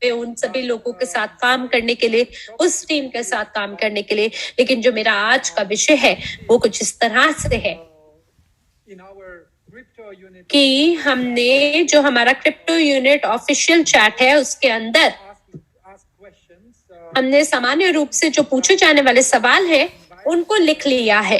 उन सभी लोगों के साथ काम करने के लिए, उस टीम के साथ काम करने के लिए। लेकिन जो मेरा आज का विषय है वो कुछ इस तरह से है कि हमने जो हमारा क्रिप्टो यूनिट ऑफिशियल चैट है उसके अंदर हमने सामान्य रूप से जो पूछे जाने वाले सवाल हैं उनको लिख लिया है।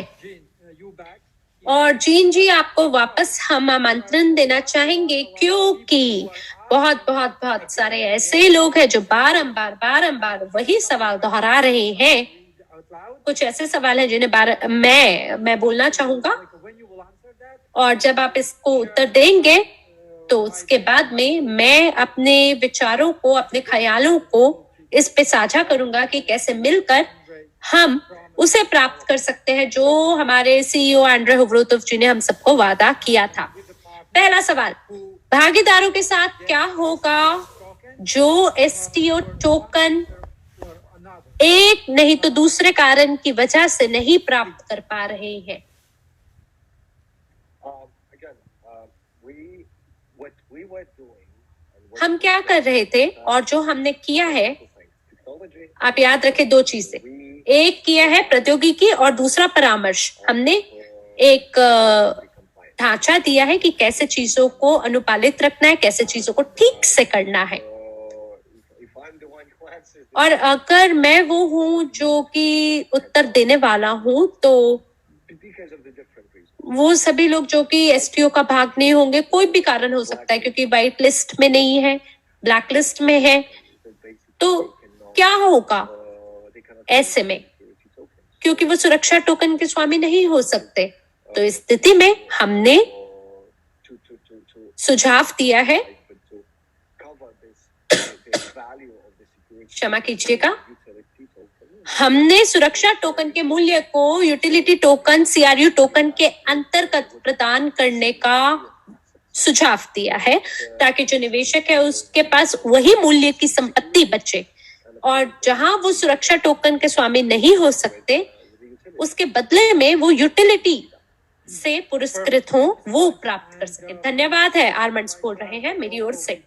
और जीन जी, आपको वापस हम आमंत्रण देना चाहेंगे क्योंकि बहुत सारे ऐसे लोग हैं जो बारंबार वही सवाल दोहरा रहे हैं। कुछ ऐसे सवाल हैं जिन्हें मैं बोलना चाहूंगा, और जब आप इसको उत्तर देंगे तो उसके बाद में मैं अपने विचारों को, अपने ख्यालों को इस पे साझा करूंगा कि कैसे मिलकर हम उसे प्राप्त कर सकते हैं जो हमारे सीईओ एंड्रे हुवरोतोव जी ने हम सबको वादा किया था। पहला सवाल, भागीदारों के साथ क्या होगा जो एसटीओ टोकन एक नहीं तो दूसरे कारण की वजह से नहीं प्राप्त कर पा रहे हैं? हम क्या कर रहे थे और जो हमने किया है, आप याद रखें दो चीजें। एक किया है प्रौद्योगिकी और दूसरा परामर्श। हमने एक ढांचा दिया है कि कैसे चीजों को अनुपालित रखना है, कैसे चीजों को ठीक से करना है। और अगर मैं वो हूं जो कि उत्तर देने वाला हूं, तो वो सभी लोग जो कि एसटीओ का भाग नहीं होंगे, कोई भी कारण हो सकता है, क्योंकि व्हाइट लिस्ट में नहीं है, ब्लैक लिस्ट में है, तो क्या होगा ऐसे में? क्योंकि वो सुरक्षा टोकन के स्वामी नहीं हो सकते। तो इस स्थिति में हमने सुझाव दिया है, क्षमा कीजिएगा, हमने सुरक्षा टोकन के मूल्य को यूटिलिटी टोकन, सीआरयू टोकन के अंतर्गत प्रदान करने का सुझाव दिया है, ताकि जो निवेशक है उसके पास वही मूल्य की संपत्ति बचे, और जहां वो सुरक्षा टोकन के स्वामी नहीं हो सकते, उसके बदले में वो यूटिलिटी से पुरस्कृत हो, वो प्राप्त कर सके। धन्यवाद है, आर्मंड्स बोल रहे हैं मेरी ओर से।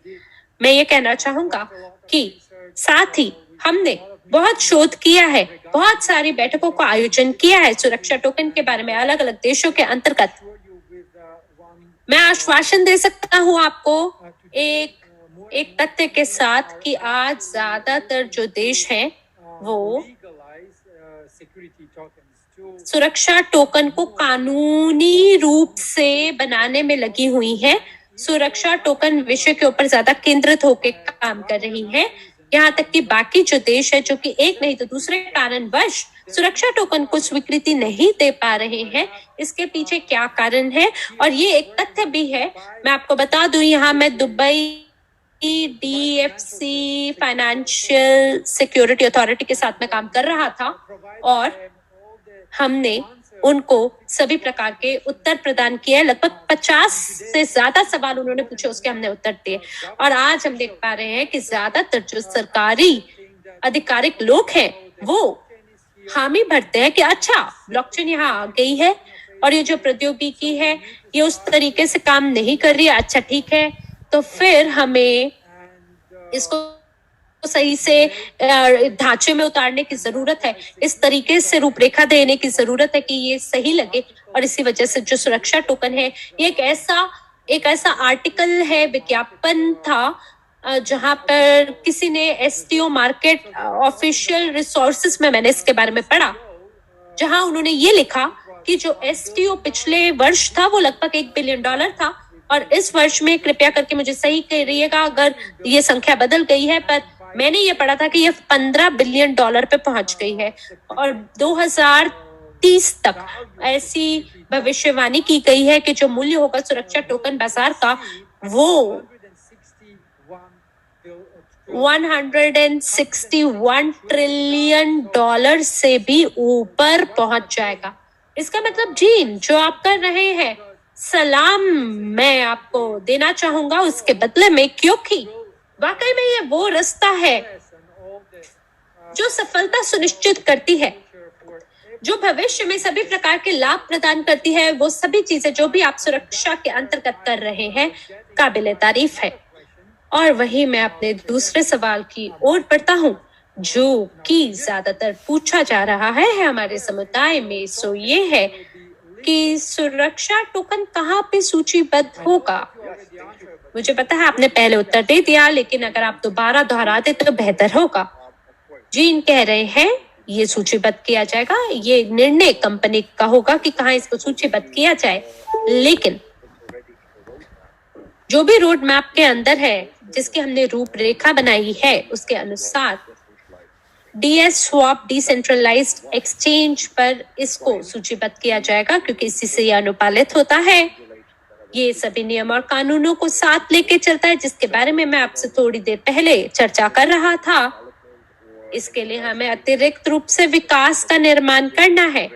मैं ये कहना चाहूंगा कि साथ ही हमने बहुत शोध किया है, बहुत सारी बैठकों का आयोजन किया है सुरक्षा टोकन के बारे में अलग अलग देशों के अंतर्गत। मैं आश्वासन दे सकता हूं आपको एक तथ्य के साथ कि आज ज्यादातर जो देश हैं वो सुरक्षा टोकन को कानूनी रूप से बनाने में लगी हुई है। सुरक्षा टोकन विषय के ऊपर ज्यादा केंद्रित होकर काम कर रही है। यहाँ तक कि बाकी जो देश है जो कि एक नहीं तो दूसरे कारणवश सुरक्षा टोकन को स्वीकृति नहीं दे पा रहे हैं, इसके पीछे क्या कारण है? और ये एक तथ्य भी है, मैं आपको बता दूं, यहाँ मैं Dubai DFC financial security authority के साथ में काम कर रहा था, और हमने उनको सभी प्रकार के उत्तर प्रदान किए। लगभग 50 से ज्यादा सवाल उन्होंने पूछे, उसके हमने उत्तर दिए। और आज हम देख पा रहे हैं कि ज्यादातर जो सरकारी आधिकारिक लोग हैं वो हामी भरते हैं कि अच्छा, ब्लॉकचेन यहाँ आ गई है और ये जो प्रौद्योगिकी है ये उस तरीके से काम नहीं कर रही है। अच्छा ठीक है, तो फिर हमें इसको सही से ढांचे में उतारने की जरूरत है, इस तरीके से रूपरेखा देने की जरूरत है कि ये सही लगे। और इसी वजह से जो सुरक्षा टोकन है, ये एक ऐसा आर्टिकल है, विज्ञापन था जहां पर किसी ने एसटीओ मार्केट ऑफिशियल रिसोर्सेज में, मैंने इसके बारे में पढ़ा, जहां उन्होंने ये लिखा कि जो एसटीओ पिछले वर्ष था वो लगभग $1 बिलियन था, और इस वर्ष में, कृपया करके मुझे सही करिएगा अगर ये संख्या बदल गई है, पर मैंने ये पढ़ा था कि ये $15 बिलियन पे पहुंच गई है। और 2030 तक ऐसी भविष्यवाणी की गई है कि जो मूल्य होगा सुरक्षा टोकन बाजार का वो $161 ट्रिलियन से भी ऊपर पहुंच जाएगा। इसका मतलब जीन जो आप कर रहे हैं, सलाम मैं आपको देना चाहूंगा उसके बदले में, क्योंकि वाकई में ये वो रास्ता है जो सफलता सुनिश्चित करती है, जो भविष्य में सभी प्रकार के लाभ प्रदान करती है। वो सभी चीजें जो भी आप सुरक्षा के अंतर्गत कर रहे हैं, काबिले तारीफ है। और वही मैं अपने दूसरे सवाल की ओर बढ़ता हूँ, जो कि ज्यादातर पूछा जा रहा है हमारे समुदाय में, सो ये है कि सुरक्षा टोकन कहाँ पे सूचीबद्ध होगा। मुझे पता है आपने पहले उत्तर दे दिया, लेकिन अगर आप दोबारा दोहरा दे तो बेहतर होगा। जीन कह रहे हैं ये सूचीबद्ध किया जाएगा, ये निर्णय कंपनी का होगा कि कहाँ इसको सूचीबद्ध किया जाए, लेकिन जो भी रोड मैप के अंदर है, जिसकी हमने रूपरेखा बनाई है, उसके अनुसार DS स्वैप डिसेंट्रलाइज्ड एक्सचेंज पर इसको सूचीबद्ध किया जाएगा, क्योंकि इसी से यह अनुपालित होता है। ये सभी नियम और कानूनों को साथ लेके चलता है, जिसके बारे में मैं आपसे थोड़ी देर पहले चर्चा कर रहा था। इसके लिए हमें अतिरिक्त रूप से विकास का निर्माण करना है,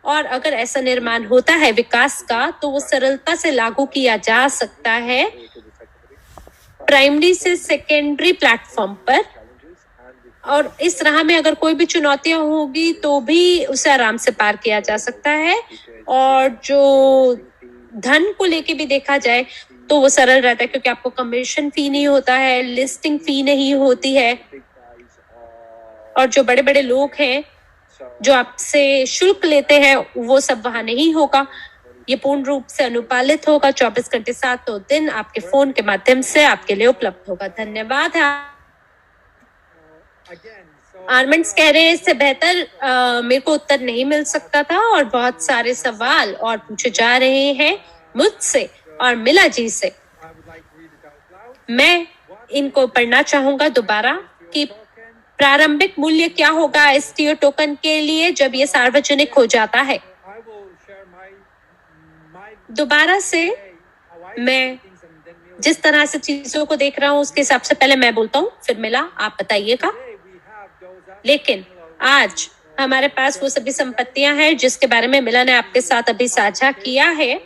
और अगर ऐसा निर्माण होता है विकास का, तो वो सरलता से लागू किया जा सकता है प्राइमरी से सेकेंडरी प्लेटफॉर्म पर, और इस राह में अगर कोई भी चुनौतियां होगी तो भी उसे आराम से पार किया जा सकता है। और जो धन को लेके भी देखा जाए तो वो सरल रहता है, क्योंकि आपको कमीशन फी नहीं होता है, लिस्टिंग फी नहीं होती है, और जो बड़े बड़े लोग हैं जो आपसे शुल्क लेते हैं वो सब वहां नहीं होगा। ये पूर्ण रूप से अनुपालित होगा, 24 घंटे 7 दिन आपके फोन के माध्यम से आपके लिए उपलब्ध होगा। धन्यवाद। आर्मंड्स कह रहे हैं इससे बेहतर मेरे को उत्तर नहीं मिल सकता था, और बहुत सारे सवाल और पूछे जा रहे हैं मुझसे और मिला जी से। मैं इनको पढ़ना चाहूंगा दोबारा कि प्रारंभिक मूल्य क्या होगा STO टोकन के लिए जब ये सार्वजनिक हो जाता है। दोबारा से मैं जिस तरह से चीजों को देख रहा हूं उसके हिसाब से पहले मैं बोलता हूं, फिर मिला आप बताइएगा। लेकिन आज हमारे पास वो सभी संपत्तियां हैं जिसके बारे में मिला ने आपके साथ अभी साझा किया है,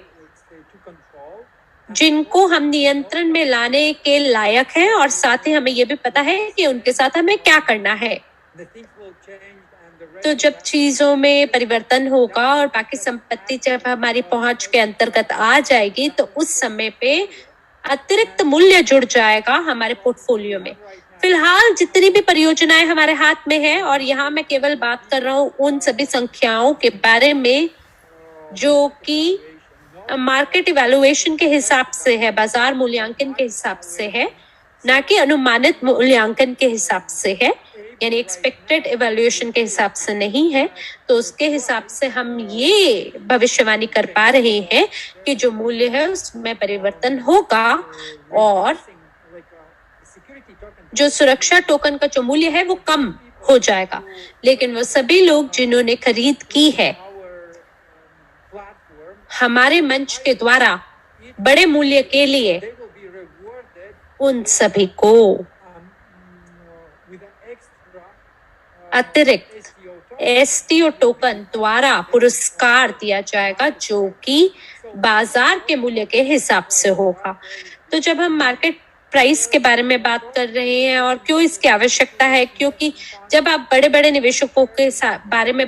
जिनको हम नियंत्रण में लाने के लायक हैं, और साथ ही हमें यह भी पता है कि उनके साथ हमें क्या करना है। तो जब चीजों में परिवर्तन होगा और बाकी संपत्ति जब हमारी पहुंच के अंतर्गत आ जाएगी, तो उस समय पे अतिरिक्त मूल्य जुड़ जाएगा हमारे पोर्टफोलियो में। फिलहाल जितनी भी परियोजनाएं हमारे हाथ में है, और यहाँ मैं केवल बात कर रहा हूँ उन सभी संख्याओं के बारे में जो कि मार्केट इवैल्यूएशन के हिसाब से है, बाजार मूल्यांकन के हिसाब से है, ना कि अनुमानित मूल्यांकन के हिसाब से है, यानी एक्सपेक्टेड इवैल्यूएशन के हिसाब से नहीं है। तो उसके हिसाब से हम ये भविष्यवाणी कर पा रहे हैं कि जो मूल्य है उसमें परिवर्तन होगा, और जो सुरक्षा टोकन का जो मूल्य है वो कम हो जाएगा। लेकिन वो सभी लोग जिन्होंने खरीद की है हमारे मंच के द्वारा बड़े मूल्य के लिए, उन सभी को अतिरिक्त STO टोकन द्वारा पुरस्कार दिया जाएगा, जो कि बाजार के मूल्य के हिसाब से होगा। तो जब हम मार्केट प्राइस के बारे में बात कर रहे हैं और क्यों इसकी आवश्यकता है, क्योंकि जब आप बड़े बड़े निवेशकों के बारे में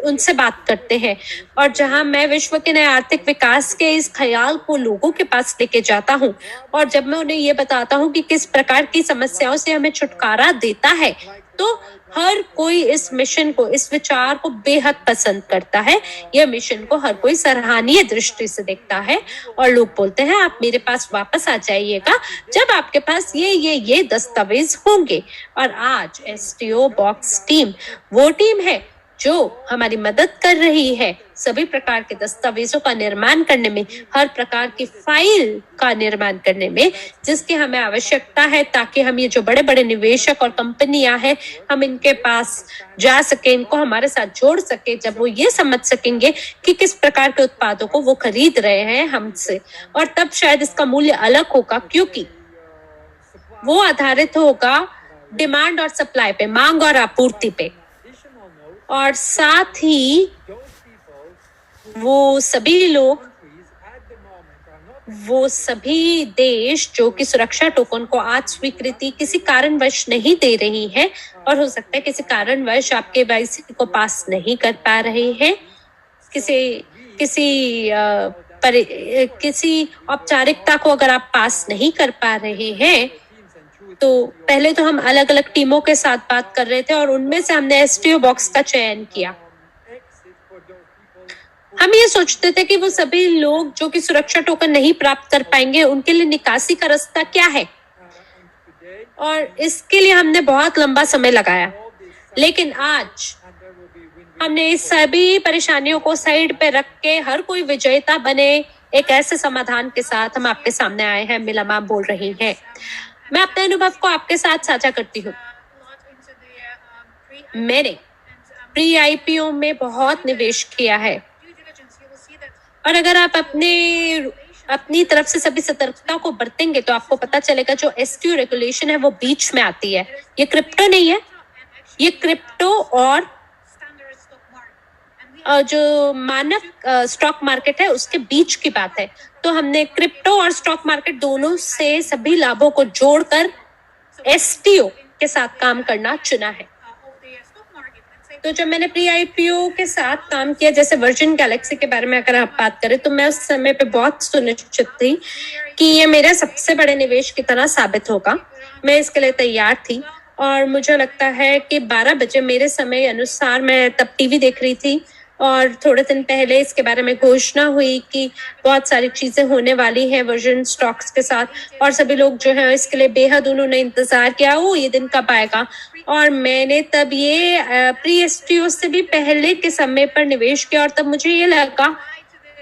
उनसे बात करते हैं, और जहां मैं विश्व के नए आर्थिक विकास के इस ख्याल को लोगों के पास लेके जाता हूं, और जब मैं उन्हें ये बताता हूं कि किस प्रकार की समस्याओं से हमें छुटकारा देता है, तो हर कोई इस मिशन को, इस विचार को बेहद पसंद करता है। यह मिशन को हर कोई सराहनीय दृष्टि से देखता है, और लोग बोलते हैं आप मेरे पास वापस आ जाइएगा जब आपके पास ये दस्तावेज होंगे। और आज STO बॉक्स टीम वो टीम है जो हमारी मदद कर रही है सभी प्रकार के दस्तावेजों का निर्माण करने में, हर प्रकार की फाइल का निर्माण करने में, जिसकी हमें आवश्यकता है, ताकि हम ये जो बड़े बड़े निवेशक और कंपनियां हैं हम इनके पास जा सके, इनको हमारे साथ जोड़ सके, जब वो ये समझ सकेंगे कि किस प्रकार के उत्पादों को वो खरीद रहे हैं हमसे। और तब शायद इसका मूल्य अलग होगा, क्योंकि वो आधारित होगा डिमांड और सप्लाई पे, मांग और आपूर्ति पे। और साथ ही वो सभी लोग, वो सभी देश जो कि सुरक्षा टोकन को आज स्वीकृति किसी कारणवश नहीं दे रही हैं, और हो सकता है किसी कारणवश आपके KYC को पास नहीं कर पा रहे हैं, किसी औपचारिकता को अगर आप पास नहीं कर पा रहे हैं, तो पहले तो हम अलग अलग टीमों के साथ बात कर रहे थे और उनमें से हमने एसटीओ बॉक्स का चयन किया। हम ये सोचते थे कि वो सभी लोग जो कि सुरक्षा टोकन नहीं प्राप्त कर पाएंगे, उनके लिए निकासी का रास्ता क्या है, और इसके लिए हमने बहुत लंबा समय लगाया। लेकिन आज हमने इस सभी परेशानियों को साइड पे रख के हर कोई विजेता बने एक ऐसे समाधान के साथ हम आपके सामने आए हैं। मीला मैम बोल रही हैं। मैं अपने अनुभव को आपके साथ साझा करती हूँ। मैंने प्री आईपीओ में बहुत निवेश किया है, और अगर आप अपनी तरफ से सभी सतर्कता को बरतेंगे तो आपको पता चलेगा जो एसटीओ रेगुलेशन है वो बीच में आती है। ये क्रिप्टो नहीं है, ये क्रिप्टो और जो मानव स्टॉक मार्केट है उसके बीच की बात है। तो हमने क्रिप्टो और स्टॉक मार्केट दोनों से सभी लाभों को जोड़कर एसटीओ के साथ काम करना चुना है। तो जब मैंने प्री आईपीओ के साथ काम किया, जैसे वर्जिन गैलेक्सी के बारे में अगर आप बात करें, तो मैं उस समय पे बहुत सुनिश्चित थी कि ये मेरे सबसे बड़े निवेश की तरह साबित होगा। मैं इसके लिए तैयार थी, और मुझे लगता है कि 12 बजे मेरे समय अनुसार मैं तब टीवी देख रही थी, और थोड़े दिन पहले इसके बारे में घोषणा हुई कि बहुत सारी चीजें होने वाली हैं वर्जिन स्टॉक्स के साथ, और सभी लोग जो है इसके लिए बेहद उन्होंने इंतजार किया, वो ये दिन कब आएगा। और मैंने तब ये प्री एसटीओ से भी पहले के समय पर निवेश किया, और तब मुझे ये लगा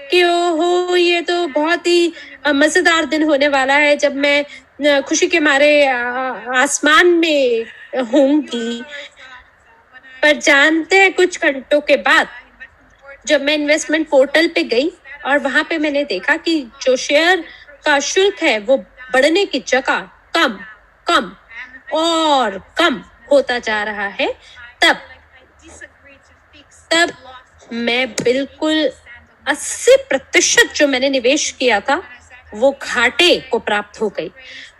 कि ओहो, ये तो बहुत ही मजेदार दिन होने वाला है जब मैं खुशी के मारे आसमान में होंगी। पर जानते हैं, कुछ घंटों के बाद जब मैं इन्वेस्टमेंट पोर्टल पे गई और वहां पे मैंने देखा कि जो शेयर का शुल्क है वो बढ़ने की जगह कम कम और कम होता जा रहा है, तब मैं बिल्कुल 80% जो मैंने निवेश किया था वो घाटे को प्राप्त हो गई।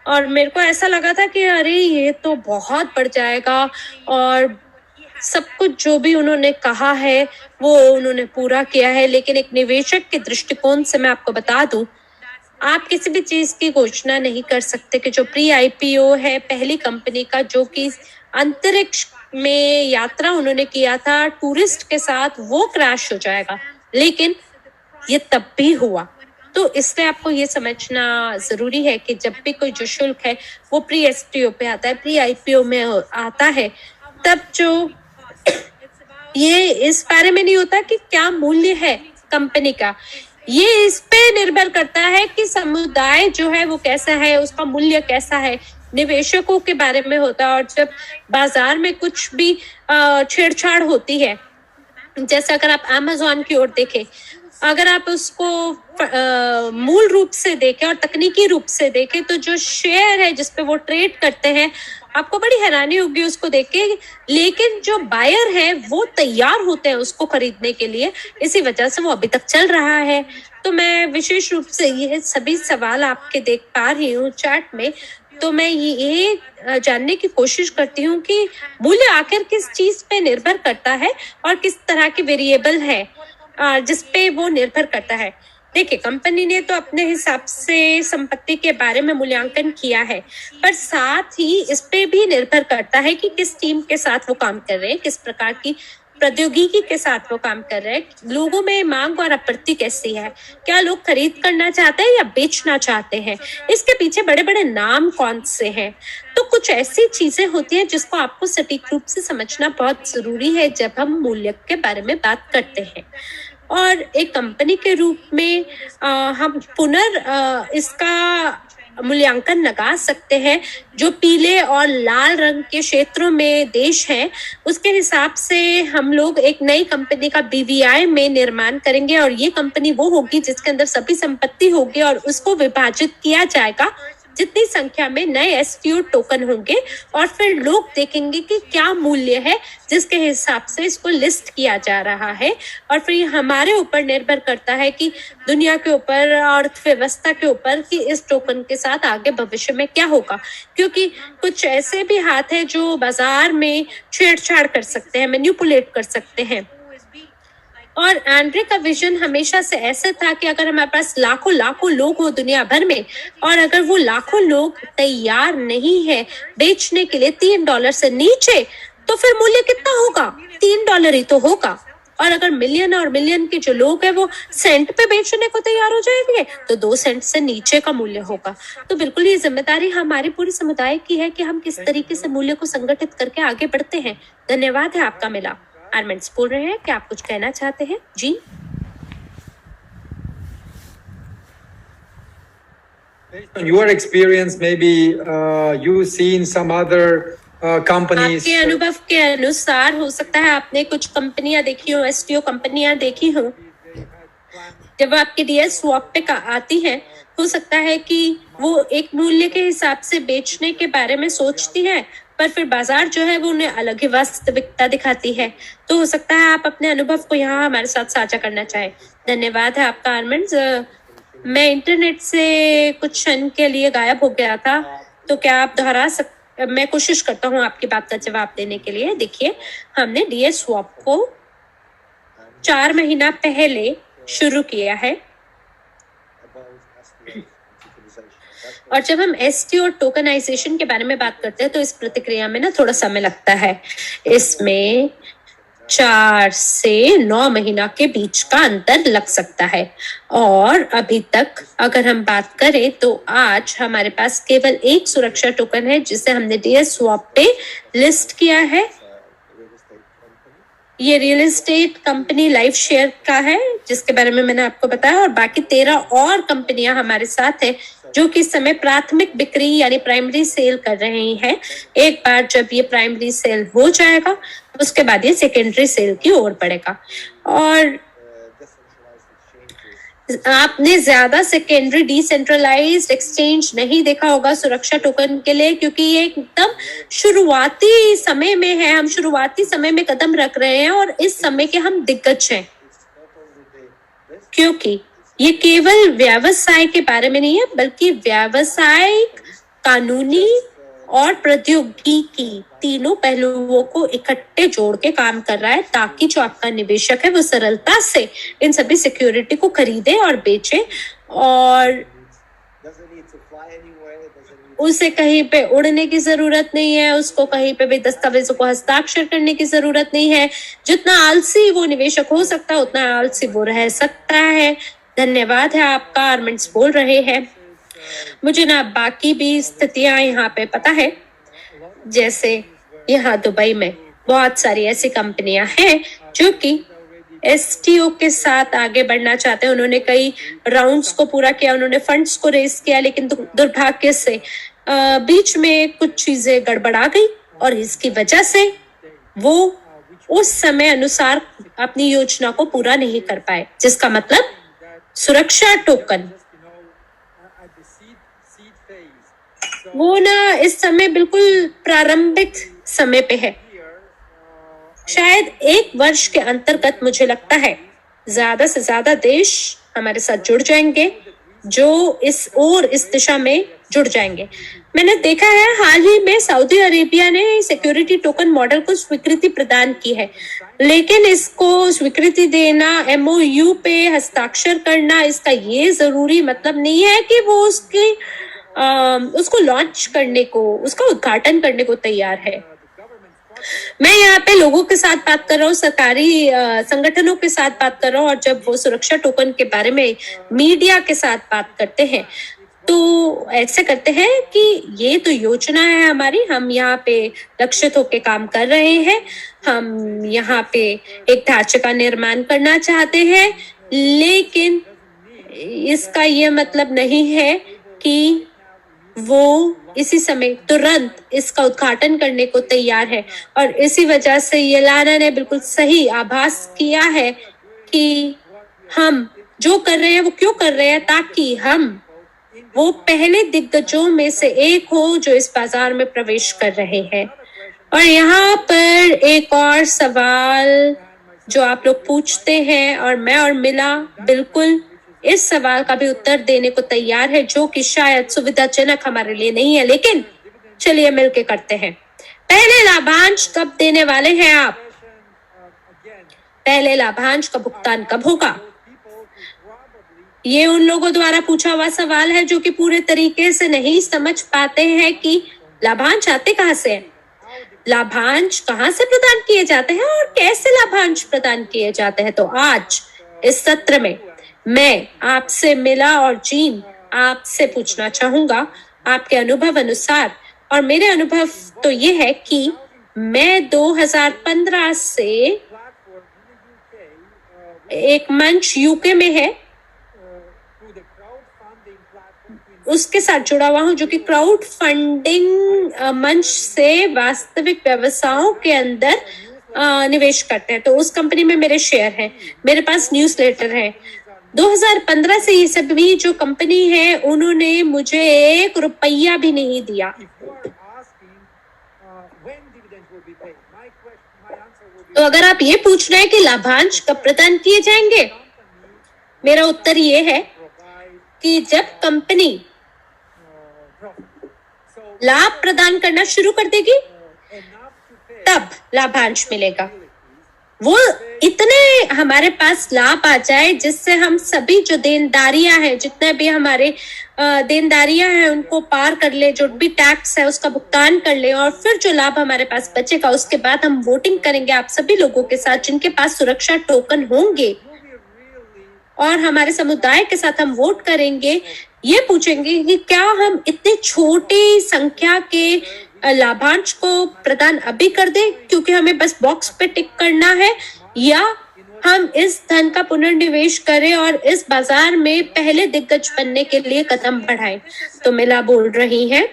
और मेरे को ऐसा लगा था कि अरे ये तो बहुत बढ़ जाएगा, और सब कुछ जो भी उन्होंने कहा है वो उन्होंने पूरा किया है। लेकिन एक निवेशक के दृष्टिकोण से मैं आपको बता दूं, आप किसी भी चीज की घोषणा नहीं कर सकते कि जो प्री आईपीओ है पहली कंपनी का, जो कि अंतरिक्ष में यात्रा उन्होंने किया था टूरिस्ट के साथ, वो क्रैश हो जाएगा। लेकिन ये तब भी हुआ। तो इसलिए आपको ये समझना जरूरी है कि जब भी कोई जो शुल्क है वो प्री एसटीओ पे आता है, प्री आईपीओ में आता है, तब जो ये इस बारे में नहीं होता कि क्या मूल्य है कंपनी का, ये इस पे निर्भर करता है कि समुदाय जो है वो कैसा है, उसका मूल्य कैसा है, निवेशकों के बारे में होता है। और जब बाजार में कुछ भी छेड़छाड़ होती है, जैसे अगर आप अमेज़न की ओर देखें, अगर आप उसको मूल रूप से देखें और तकनीकी रूप से देखें, तो जो शेयर है जिसपे वो ट्रेड करते हैं, आपको बड़ी हैरानी होगी उसको देख के। लेकिन जो बायर है वो तैयार होते हैं उसको खरीदने के लिए, इसी वजह से वो अभी तक चल रहा है। तो मैं विशेष रूप से ये सभी सवाल आपके देख पा रही हूँ चैट में, तो मैं ये जानने की कोशिश करती हूँ कि मूल्य आखिर किस चीज पे निर्भर करता है और किस तरह के वेरिएबल है जिसपे वो निर्भर करता है। देखिए, कंपनी ने तो अपने हिसाब से संपत्ति के बारे में मूल्यांकन किया है, पर साथ ही इस पे भी निर्भर करता है कि किस टीम के साथ वो काम कर रहे हैं, किस प्रकार की प्रौद्योगिकी के साथ वो काम कर रहे हैं, लोगों में मांग और आपूर्ति कैसी है, क्या लोग खरीद करना चाहते हैं या बेचना चाहते हैं, इसके पीछे बड़े बड़े नाम कौन से हैं। तो कुछ ऐसी चीजें होती हैं जिसको आपको सटीक रूप से समझना बहुत जरूरी है जब हम मूल्य के बारे में बात करते हैं। और एक कंपनी के रूप में हम इसका मूल्यांकन लगा सकते हैं। जो पीले और लाल रंग के क्षेत्रों में देश हैं, उसके हिसाब से हम लोग एक नई कंपनी का बीवीआई में निर्माण करेंगे, और ये कंपनी वो होगी जिसके अंदर सभी संपत्ति होगी, और उसको विभाजित किया जाएगा जितनी संख्या में नए एसटीओ टोकन होंगे, और फिर लोग देखेंगे कि क्या मूल्य है जिसके हिसाब से इसको लिस्ट किया जा रहा है। और फिर हमारे ऊपर निर्भर करता है कि दुनिया के ऊपर, अर्थव्यवस्था के ऊपर, कि इस टोकन के साथ आगे भविष्य में क्या होगा, क्योंकि कुछ ऐसे भी हाथ है जो बाजार में छेड़छाड़ कर सकते हैं, मैनिपुलेट कर सकते हैं। और एंड्रे का विजन हमेशा से ऐसे था कि अगर हमारे पास लाखों लाखों लोग हो दुनिया भर में, और अगर वो लाखों लोग तैयार नहीं है बेचने के लिए $3 से नीचे, तो फिर मूल्य कितना होगा? $3 ही तो होगा। और अगर मिलियन और मिलियन के जो लोग हैं वो सेंट पे बेचने को तैयार हो जाएंगे, तो 2 सेंट से नीचे का मूल्य होगा। तो बिल्कुल ये जिम्मेदारी हमारी पूरी समुदाय की है कि हम किस तरीके से मूल्य को संगठित करके आगे बढ़ते हैं। धन्यवाद है आपका मिला। आर्मेंट्स बोल रहे हैं कि आप कुछ कहना चाहते हैं? जी, Based on your experience, maybe you've seen some other companies. आपके अनुभव के अनुसार हो सकता है आपने कुछ कंपनियां देखी हो, एसटीओ कंपनियां देखी हो। जब आपकी डीएस स्वैप पे आती है, हो सकता है कि वो एक मूल्य के हिसाब से बेचने के बारे में सोचती है, पर फिर बाजार जो है वो उन्हें अलग ही वास्तविकता दिखाती है। तो हो सकता है आप अपने अनुभव को यहाँ हमारे साथ साझा करना चाहें। धन्यवाद है आपका आर्मेंड्स। मैं इंटरनेट से कुछ क्षण के लिए गायब हो गया था, तो क्या आप दोहरा मैं कोशिश करता हूँ आपकी बात का जवाब देने के लिए। देखिए, हमने डीएस स्वैप को 4 महीना पहले शुरू किया है, और जब हम एसटीओ टोकनाइजेशन के बारे में बात करते हैं तो इस प्रतिक्रिया में ना थोड़ा समय लगता है। इसमें 4 से 9 महीना के बीच का अंतर लग सकता है। और अभी तक अगर हम बात करें तो आज हमारे पास केवल एक सुरक्षा टोकन है जिसे हमने डीएस स्वैप पे लिस्ट किया है। ये real estate company live share का है जिसके बारे में मैंने आपको बताया, और बाकी 13 और कंपनियां हमारे साथ है जो कि इस समय प्राथमिक बिक्री यानी प्राइमरी सेल कर रही हैं। एक बार जब ये प्राइमरी सेल हो जाएगा उसके बाद ये सेकेंडरी सेल की ओर बढ़ेगा। और आपने ज्यादा सेकेंडरी डिसेंट्रलाइज्ड एक्सचेंज नहीं देखा होगा सुरक्षा टोकन के लिए, क्योंकि ये एकदम शुरुआती समय में है। हम शुरुआती समय में कदम रख रहे हैं और इस समय के हम दिग्गज हैं, क्योंकि ये केवल व्यवसाय के बारे में नहीं है बल्कि व्यावसायिक, कानूनी और प्रौद्योगिकी तीनों पहलुओं को इकट्ठे जोड़ के काम कर रहा है, ताकि जो आपका निवेशक है वो सरलता से इन सभी सिक्योरिटी को खरीदे और बेचे, और उसे कहीं पे उड़ने की जरूरत नहीं है, उसको कहीं पे भी दस्तावेजों को हस्ताक्षर करने की जरूरत नहीं है। जितना आलसी वो निवेशक हो सकता है उतना आलसी वो रह सकता है। धन्यवाद है आपका। आर्मेंट्स बोल रहे हैं, मुझे ना बाकी भी स्थितियां यहाँ पे पता है, जैसे यहाँ दुबई में बहुत सारी ऐसी कंपनियां हैं जो कि एसटीओ के साथ आगे बढ़ना चाहते हैं। उन्होंने कई राउंड्स को पूरा किया, उन्होंने फंड्स को रेस किया, लेकिन दुर्भाग्य से बीच में कुछ चीजें गड़बड़ा गई और इसकी वजह से वो उस समय अनुसार अपनी योजना को पूरा नहीं कर पाए, जिसका मतलब सुरक्षा टोकन वो ना इस समय बिल्कुल प्रारंभिक समय पे है। शायद 1 वर्ष के अंतर्गत मुझे लगता है ज्यादा से ज्यादा देश हमारे साथ जुड़ जाएंगे जो इस दिशा में जुड़ जाएंगे। मैंने देखा है हाल ही में सऊदी अरेबिया ने सिक्योरिटी टोकन मॉडल को स्वीकृति प्रदान की है, लेकिन इसको स्वीकृति देना, एमओयू पे हस्ताक्षर करना, इसका ये जरूरी मतलब नहीं है कि वो उसको लॉन्च करने को, उसका उद्घाटन करने को तैयार है। मैं यहाँ पे लोगों के साथ बात कर रहा हूँ, सरकारी संगठनों के साथ बात कर रहा हूँ, और जब वो सुरक्षा टोकन के बारे में मीडिया के साथ बात करते हैं तो ऐसे करते हैं कि ये तो योजना है हमारी, हम यहाँ पे लक्षित होकर काम कर रहे हैं, हम यहाँ पे एक ढांचे का निर्माण करना चाहते हैं, लेकिन इसका ये मतलब नहीं है कि वो इसी समय तुरंत इसका उद्घाटन करने को तैयार है। और इसी वजह से येलाना ने बिल्कुल सही आभास किया है कि हम जो कर रहे हैं वो क्यों कर रहे हैं, ताकि हम वो पहले दिग्गजों में से एक हो जो इस बाजार में प्रवेश कर रहे हैं। और यहाँ पर एक और सवाल जो आप लोग पूछते हैं, और मैं और मिला बिल्कुल इस सवाल का भी उत्तर देने को तैयार है, जो कि शायद सुविधाजनक हमारे लिए नहीं है, लेकिन चलिए मिलके करते हैं। पहले लाभांश कब देने वाले हैं आप? पहले लाभांश का भुगतान कब होगा? ये उन लोगों द्वारा पूछा हुआ सवाल है जो कि पूरे तरीके से नहीं समझ पाते हैं कि लाभांश आते कहाँ से हैं, लाभांश कहाँ से प्रदान किए जाते हैं और कैसे लाभांश प्रदान किए जाते हैं। तो आज इस सत्र में मैं आपसे मिला और जीन आपसे पूछना चाहूंगा आपके अनुभव अनुसार, और मेरे अनुभव तो ये है कि मैं 2015 से एक मंच यूके में है उसके साथ जुड़ा हुआ हूं जो कि क्राउड फंडिंग मंच से वास्तविक व्यवसायों के अंदर निवेश करते हैं। तो उस कंपनी में मेरे शेयर हैं, मेरे पास न्यूज़लेटर है। 2015 से ये सभी जो कंपनी है उन्होंने मुझे 1 रुपया भी नहीं दिया। तो अगर आप ये पूछ रहे हैं कि लाभांश कब प्रदान किए जाएंगे, मेरा उत्तर ये है कि जब कंपनी लाभ प्रदान करना शुरू कर देगी तब लाभांश मिलेगा। वो इतने हमारे पास लाभ आ जाए जिससे हम सभी जो देनदारियां हैं, जितने भी हमारे देनदारियां हैं उनको पार कर ले, जो भी टैक्स है उसका भुगतान कर ले, और फिर जो लाभ हमारे पास बचेगा उसके बाद हम वोटिंग करेंगे आप सभी लोगों के साथ जिनके पास सुरक्षा टोकन होंगे, और हमारे समुदाय के साथ हम वोट करेंगे। ये पूछेंगे कि क्या हम इतने छोटी संख्या के लाभांश को प्रदान अभी कर दें क्योंकि हमें बस बॉक्स पे टिक करना है, या हम इस धन का पुनर्निवेश करें और इस बाजार में पहले दिग्गज बनने के लिए कदम बढ़ाएं। तो मिला बोल रही हैं,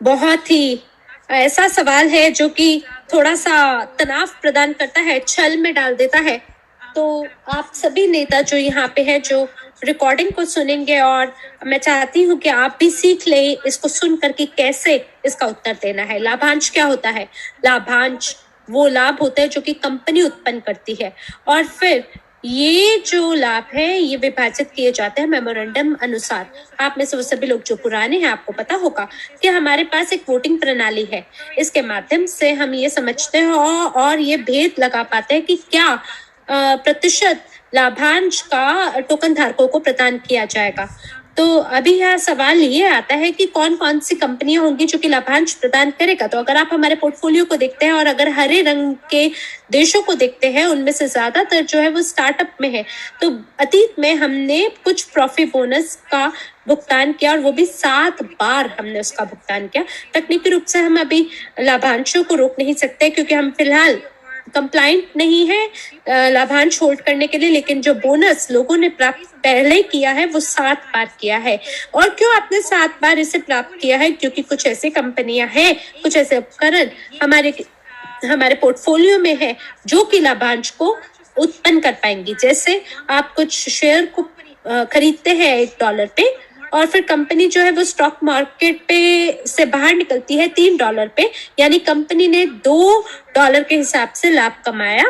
बहुत ही ऐसा सवाल है जो कि थोड़ा सा तनाव प्रदान करता है, छल में डाल देता है। तो आप सभी नेता जो यहाँ पे हैं, जो रिकॉर्डिंग को सुनेंगे, और मैं चाहती हूँ कि आप भी सीख लें इसको सुनकर कि कैसे इसका उत्तर देना है। लाभांश क्या होता है? लाभांश वो लाभ होते हैं जो कि कंपनी उत्पन्न करती है, और फिर ये जो लाभ है ये विभाजित किए जाते हैं मेमोरेंडम अनुसार। आप में से वो सभी लोग जो पुराने हैं आपको पता होगा कि हमारे पास एक वोटिंग प्रणाली है। इसके माध्यम से हम ये समझते हैं और ये भेद लगा पाते हैं कि क्या प्रतिशत लाभांश का टोकन धारकों को प्रदान किया जाएगा। तो अभी यह सवाल ये आता है कि कौन कौन सी कंपनियां होंगी जो कि लाभांश प्रदान करेगा। तो अगर आप हमारे पोर्टफोलियो को देखते हैं और अगर हरे रंग के देशों को देखते हैं, उनमें से ज्यादातर जो है वो स्टार्टअप में है। तो अतीत में हमने कुछ प्रॉफिट बोनस का भुगतान किया और वो भी 7 बार हमने उसका भुगतान किया। तकनीकी रूप से हम अभी लाभांशों को रोक नहीं सकते क्योंकि हम फिलहाल कंप्लाइंट नहीं है लाभांश होल्ड करने के लिए, लेकिन जो बोनस लोगों ने प्राप्त पहले किया है वो 7 बार किया है। और क्यों आपने 7 बार इसे प्राप्त किया है? क्योंकि कुछ ऐसी कंपनियां हैं, कुछ ऐसे उपकरण हमारे पोर्टफोलियो में है जो कि लाभांश को उत्पन्न कर पाएंगी। जैसे आप कुछ शेयर को खरीदते हैं $1 पे, और फिर कंपनी जो है वो स्टॉक मार्केट पे से बाहर निकलती है $3 पे, यानी कंपनी ने $2 के हिसाब से लाभ कमाया,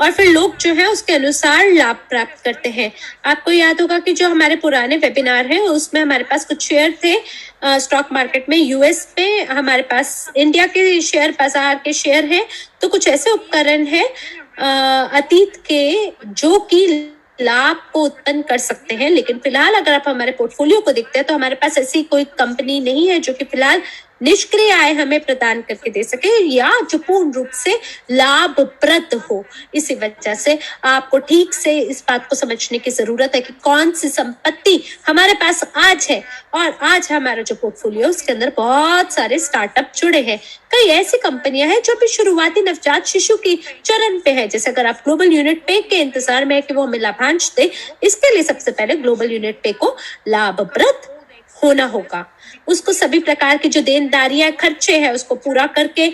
और फिर लोग जो है उसके अनुसार लाभ प्राप्त करते हैं। आपको याद होगा कि जो हमारे पुराने वेबिनार हैं उसमें हमारे पास कुछ शेयर थे स्टॉक मार्केट में, यूएस पे हमारे पास इंडिया के शेयर बाजार के शेयर हैं। तो कुछ ऐसे उपकरण हैं अतीत के जो कि लाभ को उत्पन्न कर सकते हैं। लेकिन फिलहाल अगर आप हमारे पोर्टफोलियो को देखते हैं तो हमारे पास ऐसी कोई कंपनी नहीं है जो कि फिलहाल निष्क्रिय आय हमें प्रदान करके दे सके या जो पूर्ण रूप से लाभप्रद हो। इसी वजह से आपको ठीक से इस बात को समझने की जरूरत है कि कौन सी संपत्ति हमारे पास आज है, और आज हमारा जो पोर्टफोलियो उसके अंदर बहुत सारे स्टार्टअप जुड़े हैं। कई ऐसी कंपनियां हैं जो भी शुरुआती नवजात शिशु की चरण पे है। जैसे अगर आप ग्लोबल यूनिट पे के इंतजार में है कि वो हमें लाभांश दे, इसके लिए सबसे पहले ग्लोबल यूनिट पे को लाभप्रद होना होगा। उसको सभी प्रकार की जो देनदारियां खर्चे हैं उसको पूरा करके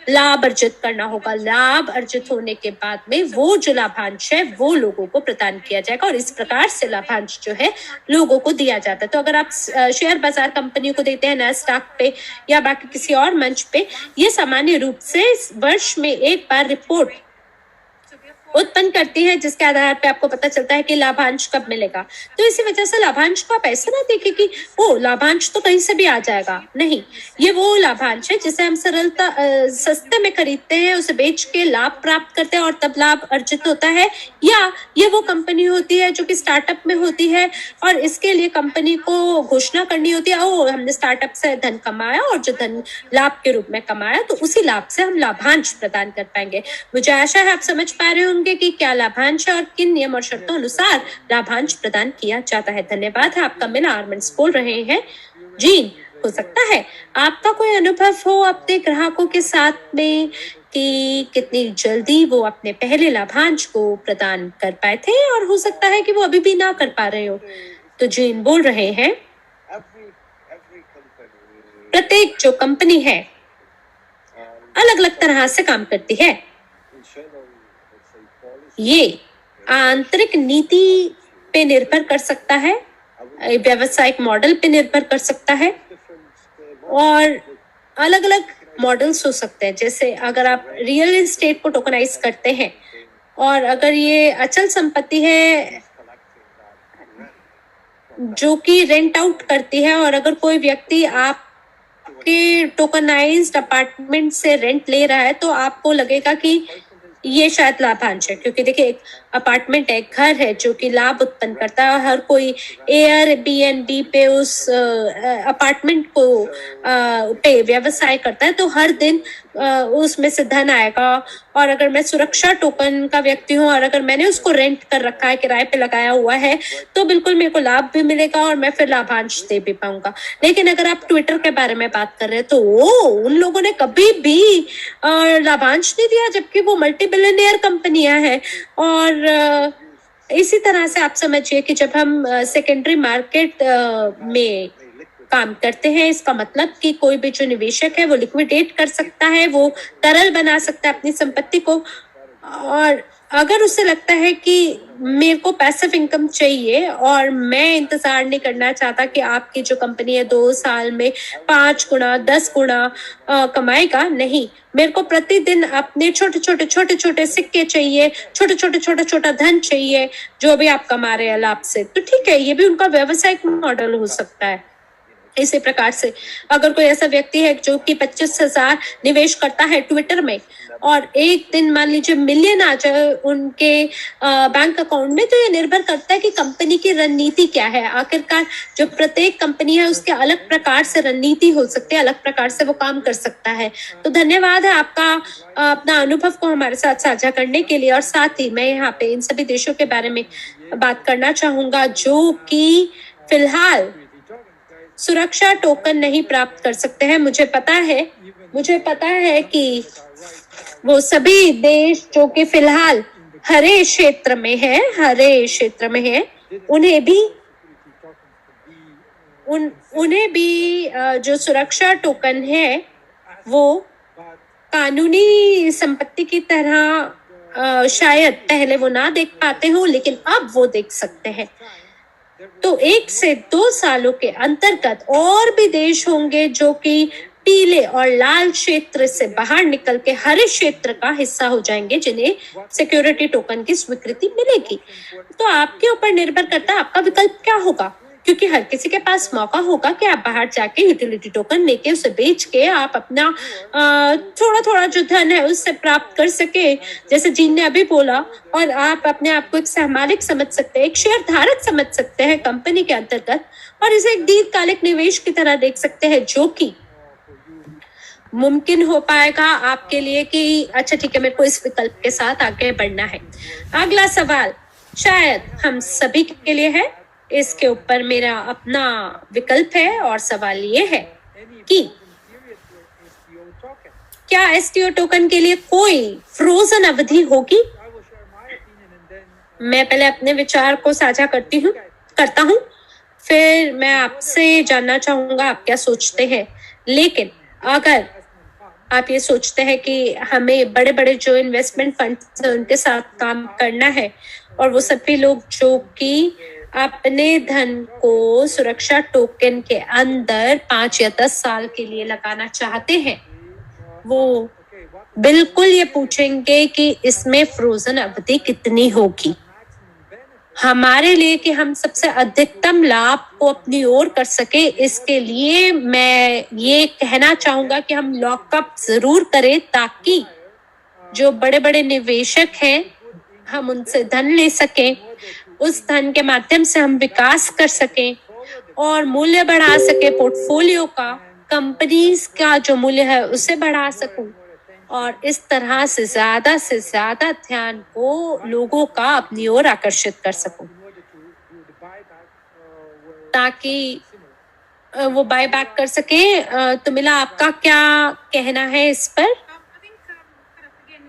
लाभ अर्जित करना होगा। लाभ अर्जित होने के बाद में वो जो लाभांश है वो लोगों को प्रदान किया जाएगा, और इस प्रकार से लाभांश जो है लोगों को दिया जाता है। तो अगर आप शेयर बाजार कंपनियों को देते हैं नैस्डैक पे या बाकी किसी और मंच पे, ये सामान्य रूप से वर्ष में एक बार रिपोर्ट उत्पन्न करती है, जिसके आधार पे आपको पता चलता है कि लाभांश कब मिलेगा। तो इसी वजह से लाभांश को आप ऐसे ना देखें कि ओ लाभांश तो कहीं से भी आ जाएगा, नहीं, ये वो लाभांश है जिसे हम सरलता सस्ते में खरीदते हैं, उसे बेच के लाभ प्राप्त करते हैं और तब लाभ अर्जित होता है। या ये वो कंपनी होती है जो कि स्टार्टअप में होती है और इसके लिए कंपनी को घोषणा करनी होती है, ओ हमने स्टार्टअप से धन कमाया और जो धन लाभ के रूप में कमाया, तो उसी लाभ से हम लाभांश प्रदान कर पाएंगे। मुझे आशा है आप समझ पा रहे होंगे कि क्या लाभांश है और किन नियम और शर्तों अनुसार लाभांश प्रदान किया जाता है। धन्यवाद है आपका। मिला आर्मेंट्स बोल रहे हैं। जीन, हो सकता है आपका कोई अनुभव हो अपने ग्राहकों के साथ में कि कितनी जल्दी वो अपने पहले लाभांश को प्रदान कर पाए थे और हो सकता है कि वो अभी भी ना कर पा रहे हो। तो जीन बोल रहे हैं, प्रत्येक जो कंपनी है अलग अलग तरह से काम करती है। ये आंतरिक नीति पे निर्भर कर सकता है, व्यावसायिक मॉडल पे निर्भर कर सकता है और अलग अलग मॉडल्स हो सकते हैं। जैसे अगर आप रियल एस्टेट को टोकनाइज करते हैं और अगर ये अचल संपत्ति है जो कि रेंट आउट करती है और अगर कोई व्यक्ति आपके टोकनाइज्ड अपार्टमेंट से रेंट ले रहा है तो आपको लगेगा कि ये शायद लाभांश है, क्योंकि देखिए एक अपार्टमेंट है, घर है जो कि लाभ उत्पन्न करता है। हर कोई एयरबीएनबी पे उस अपार्टमेंट को पे व्यवसाय करता है, तो हर दिन उसमें से धन आएगा। और अगर मैं सुरक्षा टोकन का व्यक्ति हूँ और अगर मैंने उसको रेंट कर रखा है, किराए पे लगाया हुआ है, तो बिल्कुल मेरे को लाभ भी मिलेगा और मैं फिर लाभांश दे भी पाऊंगा। लेकिन अगर आप ट्विटर के बारे में बात कर रहे हैं तो उन लोगों ने कभी भी लाभांश नहीं दिया, जबकि वो मल्टी बिलियनियर कंपनियां हैं। और इसी तरह से आप समझिए कि जब हम सेकेंडरी मार्केट में काम करते हैं, इसका मतलब कि कोई भी जो निवेशक है वो लिक्विडेट कर सकता है, वो तरल बना सकता है अपनी संपत्ति को। और अगर उसे लगता है कि मेरे को पैसिव इनकम चाहिए और मैं इंतजार नहीं करना चाहता कि आपकी जो कंपनी है 2 साल में 5 गुना 10 गुना कमाएगा, नहीं, मेरे को प्रतिदिन अपने छोटे छोटे सिक्के चाहिए, छोटा धन चाहिए जो भी आप कमा रहे हैं लाभ से, तो ठीक है, ये भी उनका व्यवसायिक मॉडल हो सकता है। इसी प्रकार से अगर कोई ऐसा व्यक्ति है जो कि 25,000 निवेश करता है ट्विटर में और एक दिन मान लीजिए मिलियन आ जाए उनके बैंक अकाउंट में, तो ये निर्भर करता है कि कंपनी की रणनीति क्या है। आखिरकार जो प्रत्येक कंपनी है उसके अलग प्रकार से रणनीति हो सकती है, अलग प्रकार से वो काम कर सकता है। तो धन्यवाद है आपका अपना अनुभव को हमारे साथ साझा करने के लिए। और साथ ही मैं यहाँ पे इन सभी देशों के बारे में बात करना चाहूंगा जो कि फिलहाल सुरक्षा टोकन नहीं प्राप्त कर सकते हैं। मुझे पता है कि वो सभी देश जो कि फिलहाल हरे क्षेत्र में है, उन्हें भी जो सुरक्षा टोकन है वो कानूनी संपत्ति की तरह शायद पहले वो ना देख पाते हो, लेकिन अब वो देख सकते हैं। तो 1 से 2 सालों के अंतर्गत और भी देश होंगे जो कि पीले और लाल क्षेत्र से बाहर निकल के हरे क्षेत्र का हिस्सा हो जाएंगे, जिन्हें सिक्योरिटी टोकन की स्वीकृति मिलेगी। तो आपके ऊपर निर्भर करता है आपका विकल्प क्या होगा, क्योंकि हर किसी के पास मौका होगा कि आप बाहर जाके यूटिलिटी टोकन लेके उसे बेच के आप अपना थोड़ा जो धन है उससे प्राप्त कर सके, जैसे जीन ने अभी बोला। और आप अपने आप को एक सहमालिक समझ सकते हैं, एक शेयर धारक समझ सकते हैं कंपनी के अंतर्गत, और इसे एक दीर्घकालिक निवेश की तरह देख सकते हैं, जो कि मुमकिन हो पाएगा आपके लिए कि अच्छा ठीक है, मेरे को इस विकल्प के साथ आगे बढ़ना है। अगला सवाल शायद हम सभी के लिए है, इसके ऊपर मेरा अपना विकल्प है और सवाल ये है कि क्या एसटीओ टोकन के लिए कोई फ्रोजन अवधि होगी। मैं पहले अपने विचार को साझा करता हूँ, फिर मैं आपसे जानना चाहूंगा आप क्या सोचते हैं। लेकिन अगर आप ये सोचते हैं कि हमें बड़े बड़े जो इन्वेस्टमेंट फंड्स हैं उनके साथ काम करना है और वो सभी लोग जो कि अपने धन को सुरक्षा टोकन के अंदर 5 या 10 साल के लिए लगाना चाहते हैं, वो बिल्कुल ये पूछेंगे कि इसमें फ्रोजन अवधि कितनी होगी हमारे लिए, कि हम सबसे अधिकतम लाभ को अपनी ओर कर सके। इसके लिए मैं ये कहना चाहूंगा कि हम लॉकअप जरूर करें, ताकि जो बड़े बड़े निवेशक हैं हम उनसे धन ले सकें, उस धन के माध्यम से हम विकास कर सकें और मूल्य बढ़ा सके पोर्टफोलियो का, कंपनीज का जो मूल्य है उसे बढ़ा सकूं और इस तरह से ज्यादा ध्यान को लोगों का अपनी ओर आकर्षित कर सकूं, ताकि वो बाय बैक कर सके। तो मिला, आपका क्या कहना है इस पर?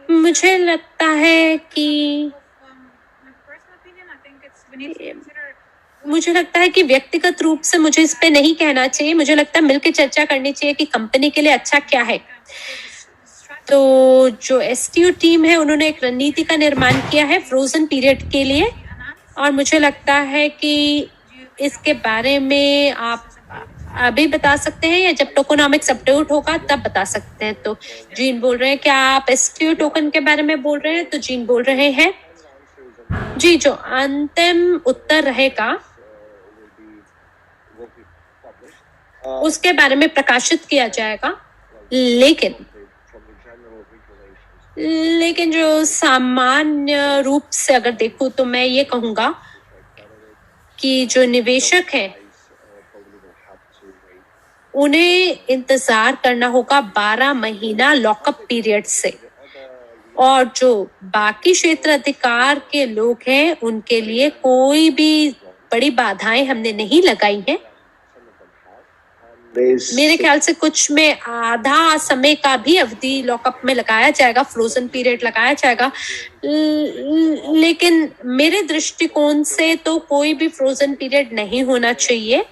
मुझे लगता है कि व्यक्तिगत रूप से मुझे इस पे नहीं कहना चाहिए। मुझे लगता है मिलकर चर्चा करनी चाहिए कि कंपनी के लिए अच्छा क्या है। तो जो एसटीओ टीम है उन्होंने एक रणनीति का निर्माण किया है फ्रोजन पीरियड के लिए, और मुझे लगता है कि इसके बारे में आप अभी बता सकते हैं या जब टोकोनॉमिक्स अपडेट होगा तब बता सकते हैं। तो जीन बोल रहे हैं, क्या आप एसटीओ टोकन के बारे में बोल रहे हैं? तो जीन बोल रहे हैं जी, जो अंतिम उत्तर रहेगा उसके बारे में प्रकाशित किया जाएगा, लेकिन जो सामान्य रूप से अगर देखूं तो मैं ये कहूंगा कि जो निवेशक हैं उन्हें इंतजार करना होगा 12 महीना लॉकअप पीरियड से, और जो बाकी क्षेत्र अधिकार के लोग हैं उनके लिए कोई भी बड़ी बाधाएं हमने नहीं लगाई हैं। मेरे ख्याल से कुछ में आधा समय का भी अवधि लॉकअप में लगाया जाएगा, फ्रोजन पीरियड लगाया जाएगा, लेकिन मेरे दृष्टिकोण से तो कोई भी फ्रोजन पीरियड नहीं होना चाहिए।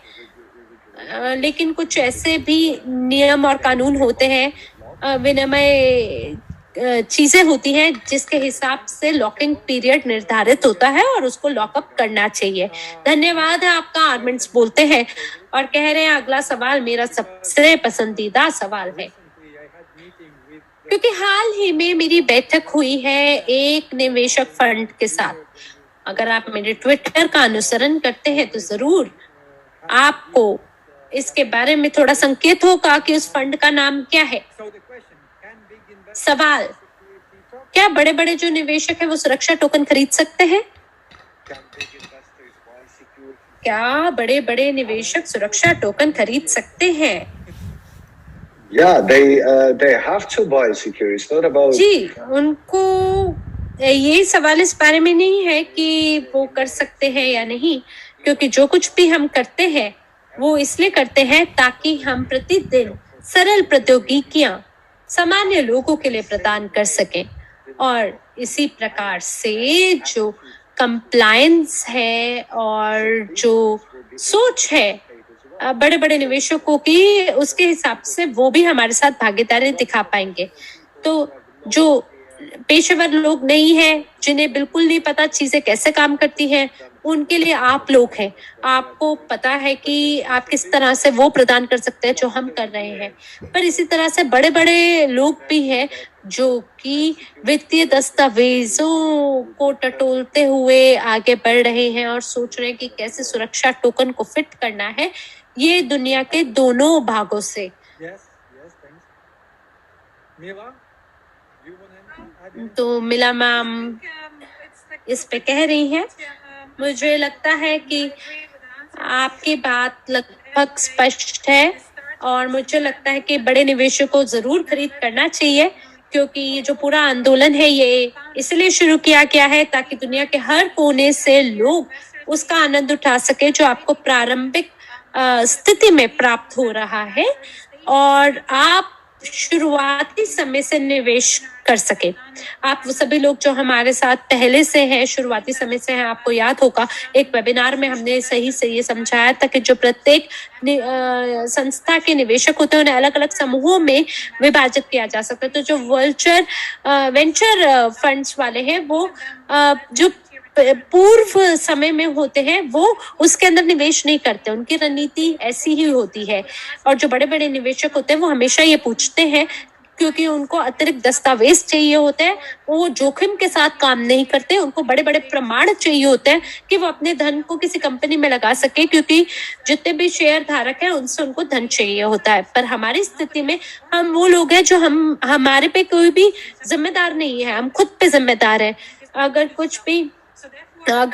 लेकिन कुछ ऐसे भी नियम और कानून होते हैं, विनिमय चीजें होती हैं जिसके हिसाब से लॉकिंग पीरियड निर्धारित होता है और उसको लॉकअप करना चाहिए। धन्यवाद है आपका। आर्मेंट्स बोलते हैं और कह रहे हैं, अगला सवाल मेरा सबसे पसंदीदा सवाल है, क्योंकि हाल ही में मेरी बैठक हुई है एक निवेशक फंड के साथ। अगर आप मेरे ट्विटर का अनुसरण करते हैं तो जरूर आपको इसके बारे में थोड़ा संकेत होगा कि उस फंड का नाम क्या है। सवाल, क्या बड़े बड़े जो निवेशक हैं वो सुरक्षा टोकन खरीद सकते हैं? क्या बड़े बड़े निवेशक सुरक्षा टोकन खरीद सकते हैं? Yeah, they have to buy securities, not about. जी, उनको ये सवाल इस बारे में नहीं है कि वो कर सकते हैं या नहीं, क्योंकि जो कुछ भी हम करते हैं वो इसलिए करते हैं ताकि हम प्रतिदिन सरल प्रौद्योगिकियां सामान्य लोगों के लिए प्रदान कर सकें, और इसी प्रकार से जो कंप्लायंस है और जो सोच है बड़े बड़े निवेशकों की, उसके हिसाब से वो भी हमारे साथ भागीदारी दिखा पाएंगे। तो जो पेशेवर लोग नहीं हैं, जिन्हें बिल्कुल नहीं पता चीजें कैसे काम करती हैं, उनके लिए आप लोग हैं। आपको पता है कि आप किस तरह से वो प्रदान कर सकते हैं जो हम कर रहे हैं। पर इसी तरह से बड़े बड़े लोग भी हैं जो कि वित्तीय दस्तावेजों को टटोलते हुए आगे बढ़ रहे हैं और सोच रहे हैं कि कैसे सुरक्षा टोकन को फिट करना है ये दुनिया के दोनों भागों से। तो मिला मैम इस पे कह रही हैं, मुझे लगता है कि आपकी बात लगभग स्पष्ट है और मुझे लगता है कि बड़े निवेशकों को जरूर खरीद करना चाहिए, क्योंकि ये जो पूरा आंदोलन है ये इसलिए शुरू किया गया है ताकि दुनिया के हर कोने से लोग उसका आनंद उठा सके जो आपको प्रारंभिक स्थिति में प्राप्त हो रहा है और आप शुरुआती समय से निवेश कर सके। आप वो सभी लोग जो हमारे साथ पहले से हैं, शुरुआती समय से हैं, आपको याद होगा एक वेबिनार में हमने सही से ये समझाया था कि जो प्रत्येक संस्था के निवेशक होते हैं उन्हें अलग अलग समूहों में विभाजित किया जा सकता है। तो जो वेंचर फंड्स वाले हैं वो जो पूर्व समय में होते हैं वो उसके अंदर निवेश नहीं करते, उनकी रणनीति ऐसी ही होती है। और जो बड़े बड़े निवेशक होते हैं वो हमेशा ये पूछते हैं क्योंकि उनको अतिरिक्त दस्तावेज चाहिए होते हैं, वो जोखिम के साथ काम नहीं करते, उनको बड़े बड़े प्रमाण चाहिए होते हैं कि वो अपने धन को किसी कंपनी में लगा सके, क्योंकि जितने भी शेयर धारक हैं उनसे उनको धन चाहिए होता है। पर हमारी स्थिति में हम वो लोग हैं जो हमारे पे कोई भी जिम्मेदार नहीं है, हम खुद पे जिम्मेदार हैं। अगर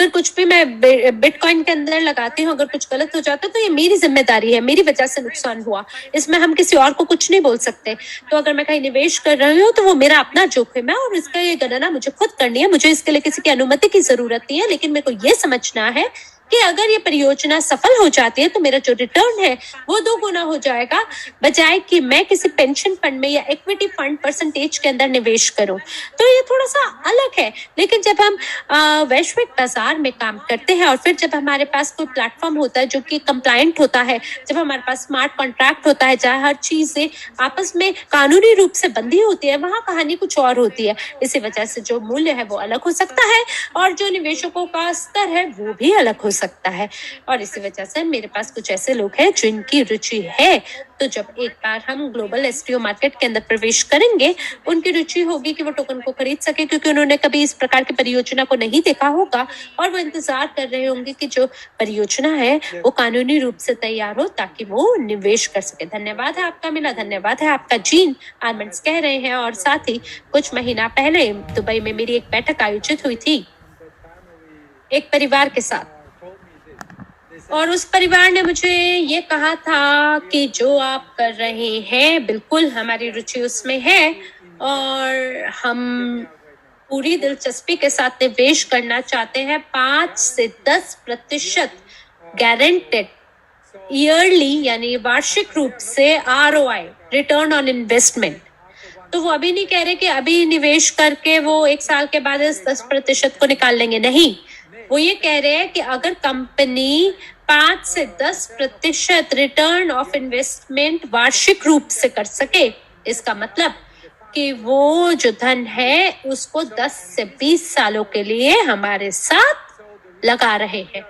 कुछ भी मैं बिटकॉइन के अंदर लगाती हूँ, अगर कुछ गलत हो जाता है तो ये मेरी जिम्मेदारी है, मेरी वजह से नुकसान हुआ, इसमें हम किसी और को कुछ नहीं बोल सकते। तो अगर मैं कहीं निवेश कर रही हूँ तो वो मेरा अपना जोखिम है और इसका ये गणना मुझे खुद करनी है, मुझे इसके लिए किसी की अनुमति की जरूरत नहीं है। लेकिन मेरे को ये समझना है कि अगर ये परियोजना सफल हो जाती है तो मेरा जो रिटर्न है वो 2 गुना हो जाएगा, बजाय कि मैं किसी पेंशन फंड में या इक्विटी फंड परसेंटेज के अंदर निवेश करूं। तो ये थोड़ा सा अलग है। लेकिन जब हम वैश्विक बाजार में काम करते हैं और फिर जब हमारे पास कोई प्लेटफॉर्म होता है जो कि कंप्लायंट होता है, जब हमारे पास स्मार्ट कॉन्ट्रैक्ट होता है जहाँ हर चीज से आपस में कानूनी रूप से बंधी होती है, वहाँ कहानी कुछ और होती है। इसी वजह से जो मूल्य है वो अलग हो सकता है और जो निवेशकों का स्तर है वो भी अलग हो सकता है। और इसी वजह से मेरे पास कुछ ऐसे लोग हैं जिनकी रुचि है, तो जब एक बार हम ग्लोबल एसटीओ मार्केट के अंदर प्रवेश करेंगे, उनकी रुचि होगी कि वो टोकन को खरीद सके, क्योंकि उन्होंने कभी इस प्रकार की परियोजना को नहीं देखा होगा और वो इंतजार कर रहे होंगे कि जो परियोजना है वो कानूनी रूप से तैयार हो ताकि वो निवेश कर सके। धन्यवाद है आपका मिला, धन्यवाद है आपका जीन आर्मंड्स कह रहे हैं। और साथ ही कुछ महीना पहले दुबई में मेरी एक बैठक आयोजित हुई थी एक परिवार के साथ, और उस परिवार ने मुझे ये कहा था कि जो आप कर रहे हैं बिल्कुल हमारी रुचि उसमें है और हम पूरी दिलचस्पी के साथ निवेश करना चाहते हैं। 5 से 10% गारंटेड ईयरली यानी वार्षिक रूप से ROI रिटर्न ऑन इन्वेस्टमेंट। तो वो अभी नहीं कह रहे कि अभी निवेश करके वो 1 साल के बाद इस 10% को निकाल लेंगे, नहीं, वो ये कह रहे हैं कि अगर कंपनी 5 से 10% रिटर्न ऑफ इन्वेस्टमेंट वार्षिक रूप से कर सके, इसका मतलब कि वो जो धन है उसको 10 से 20 सालों के लिए हमारे साथ लगा रहे हैं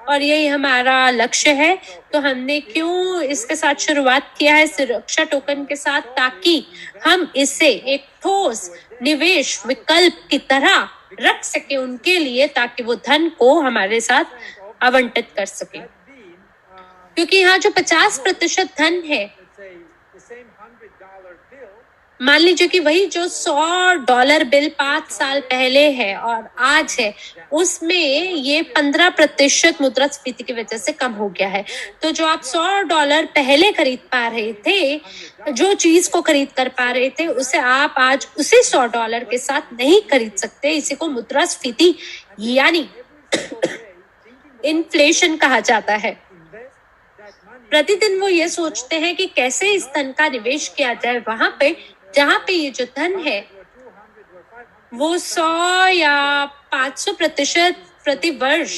और यही हमारा लक्ष्य है। तो हमने क्यों इसके साथ शुरुआत किया है सुरक्षा टोकन के साथ, ताकि हम इसे एक ठोस निवेश विकल्प की तरह रख सके उनके लिए, ताकि वो धन को हमारे साथ आवंटित कर सके। क्योंकि यहाँ जो 50% धन है, मान लीजिए कि वही जो $100 बिल 5 साल पहले है और आज है, उसमें ये 15% मुद्रास्फीति की वजह से कम हो गया है। तो जो आप $100 पहले खरीद पा रहे थे, जो चीज को खरीद कर पा रहे थे, उसे आप आज उसी $100 के साथ नहीं खरीद सकते। इसी को मुद्रास्फीति यानी इन्फ्लेशन कहा जाता है। प्रतिदिन वो ये सोचते हैं कि कैसे इस धन का निवेश किया जाए वहां पे जहां पे ये जो धन है वो 100 या 500% प्रति वर्ष